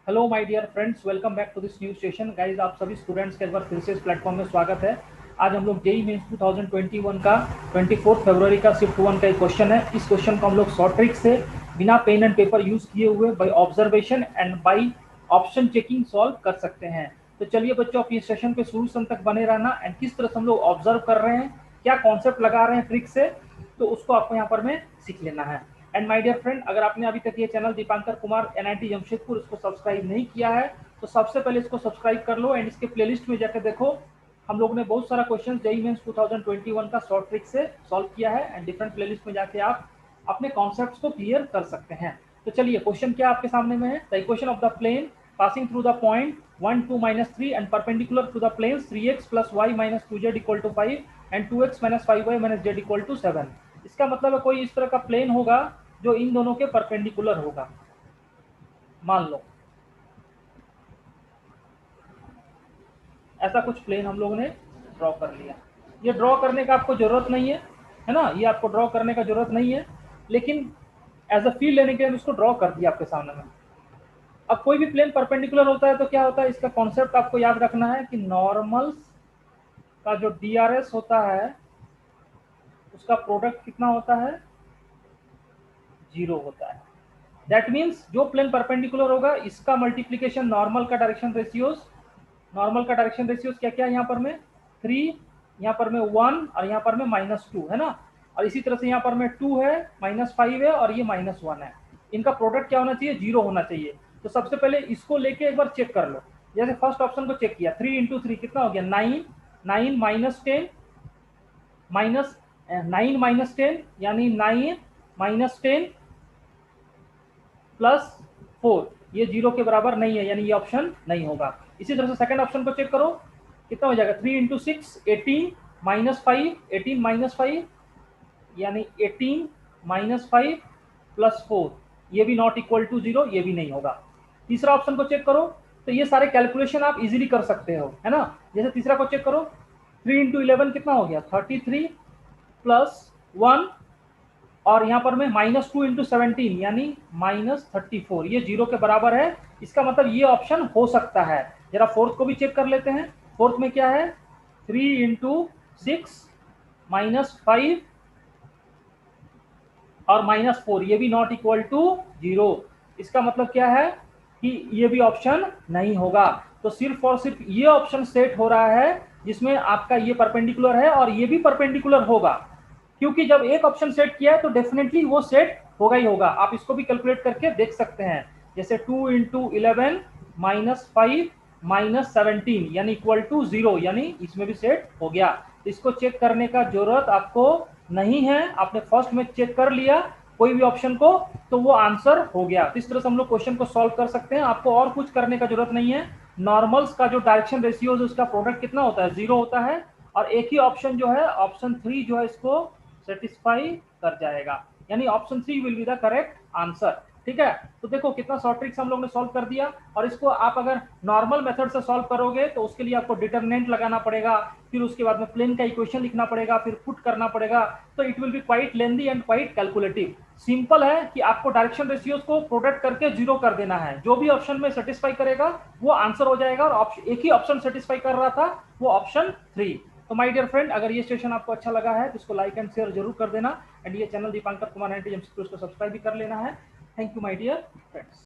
Hello my dear friends, welcome back to this new session guys. आप सभी students का एक बार फिर से इस प्लेटफॉर्म में स्वागत है। आज हम लोग जेई मेंस 2021 का 24 फरवरी का शिफ्ट 1 का एक क्वेश्चन है। इस क्वेश्चन को हम लोग शॉर्ट ट्रिक से बिना पेन एंड पेपर यूज किए हुए by observation and by option checking solve कर सकते हैं। तो चलिए बच्चों, आप इस सेशन पे शुरू से अंत तक बने रहना एंड किस तरह से हम लोग ऑब्जर्व कर रहे हैं, क्या कॉन्सेप्ट लगा रहे हैं ट्रिक से, तो उसको आपको यहाँ पर में सीख लेना है। एंड माय डियर फ्रेंड, अगर आपने अभी तक ये चैनल दीपांकर कुमार एनआईटी जमशेदपुर इसको सब्सक्राइब नहीं किया है तो सबसे पहले इसको सब्सक्राइब कर लो एंड इसके प्लेलिस्ट में जाकर देखो। हम लोग ने बहुत सारा क्वेश्चन जेईई मेंस 2021 का शॉर्ट ट्रिक से सॉल्व किया है एंड डिफरेंट प्लेलिस्ट में जाके आप अपने कॉन्सेप्ट्स को क्लियर कर सकते हैं। तो चलिए, क्वेश्चन क्या आपके सामने में है। The equation of the plane passing through the point 1 2 minus 3 and perpendicular to the planes 3x plus y minus 2z equal to 5 and 2x minus 5y minus z equal to 7। इसका मतलब है कोई इस तरह का प्लेन होगा जो इन दोनों के परपेंडिकुलर होगा। मान लो ऐसा कुछ प्लेन हम लोगों ने ड्रॉ कर लिया। ये ड्रॉ करने का आपको जरूरत नहीं है ना, ये आपको ड्रॉ करने का जरूरत नहीं है, लेकिन एज अ फील लेने के लिए इसको ड्रॉ कर दिया आपके सामने में। अब कोई भी प्लेन परपेंडिकुलर होता है तो क्या होता है, इसका कॉन्सेप्ट आपको याद रखना है कि नॉर्मल्स का जो डीआरएस होता है उसका प्रोडक्ट कितना होता है, 0 होता है। दैट मीन्स जो प्लेन परपेंडिकुलर होगा इसका मल्टीप्लीकेशन नॉर्मल का डायरेक्शन रेशियोज, नॉर्मल का डायरेक्शन रेशियोज क्या क्या है यहाँ पर में 3, यहाँ पर में 1 और यहाँ पर में -2 है ना। और इसी तरह से यहाँ पर में 2 है, -5 है और ये -1 है। इनका प्रोडक्ट क्या होना चाहिए, 0 होना चाहिए। तो सबसे पहले इसको लेके एक बार चेक कर लो। जैसे फर्स्ट ऑप्शन को चेक किया, 3 इंटू 3 कितना हो गया 9, 9 माइनस 10 माइनस 9 माइनस 10 यानी 9 माइनस 10 प्लस 4, ये 0 के बराबर नहीं है, यानी ये ऑप्शन नहीं होगा। इसी तरह से सेकंड ऑप्शन को चेक करो, कितना हो जाएगा 3 इंटू 6 18 माइनस 5, 18 माइनस 5 यानी 18 माइनस 5 प्लस 4, ये भी नॉट इक्वल टू 0, ये भी नहीं होगा। तीसरा ऑप्शन को चेक करो, तो ये सारे कैलकुलेशन आप इजीली कर सकते हो, है ना। जैसे तीसरा को चेक करो, 3 इंटू 11 कितना हो गया 33 प्लस 1 और यहाँ पर में -2 इंटू 17 यानी -34, ये 0 के बराबर है। इसका मतलब ये ऑप्शन हो सकता है। जरा फोर्थ को भी चेक कर लेते हैं। फोर्थ में क्या है 3 इंटू 6 -5 और -4, ये भी नॉट इक्वल टू 0। इसका मतलब क्या है कि ये भी ऑप्शन नहीं होगा। तो सिर्फ और सिर्फ ये ऑप्शन सेट हो रहा है जिसमें आपका ये परपेंडिकुलर है और ये भी परपेंडिकुलर होगा, क्योंकि जब एक ऑप्शन सेट किया है तो डेफिनेटली वो सेट होगा ही होगा। आप इसको भी कैलकुलेट करके देख सकते हैं। जैसे 2 इंटू 11 -5 -17 यानी इक्वल टू 0, यानी इसमें भी सेट हो गया। इसको चेक करने का जरूरत आपको नहीं है, आपने फर्स्ट में चेक कर लिया कोई भी ऑप्शन को तो वो आंसर हो गया। इस तरह से हम लोग क्वेश्चन को सॉल्व कर सकते हैं। आपको और कुछ करने का जरूरत नहीं है। नॉर्मल्स का जो डायरेक्शन रेशियो है उसका प्रोडक्ट कितना होता है, 0 होता है। और एक ही ऑप्शन जो है ऑप्शन 3 जो है इसको सेटिस्फाई कर जाएगा, यानी option 3 will be the correct answer. ठीक है, तो देखो कितना शॉर्ट ट्रिक्स हम लोग ने सॉल्व कर दिया। और इसको आप अगर नॉर्मल मेथड से सॉल्व करोगे तो उसके लिए आपको डिटरमिनेंट लगाना पड़ेगा, फिर उसके बाद में प्लेन का इक्वेशन लिखना पड़ेगा, फिर पुट करना पड़ेगा। तो it will be quite lengthy and quite calculative. Simple है कि आपको डायरेक्शन रेशियोज को प्रोडक्ट करके 0 कर देना है। जो भी ऑप्शन में सेटिस्फाई करेगा वो आंसर हो जाएगा। और एक ही ऑप्शन सेटिस्फाई कर रहा था, वो ऑप्शन 3। तो माय डियर फ्रेंड, अगर ये सेशन आपको अच्छा लगा है तो इसको लाइक एंड शेयर जरूर कर देना एंड ये चैनल दीपांकर कुमार एनआईटी जमशेदपुर को सब्सक्राइब भी कर लेना है। Thank you my dear friends.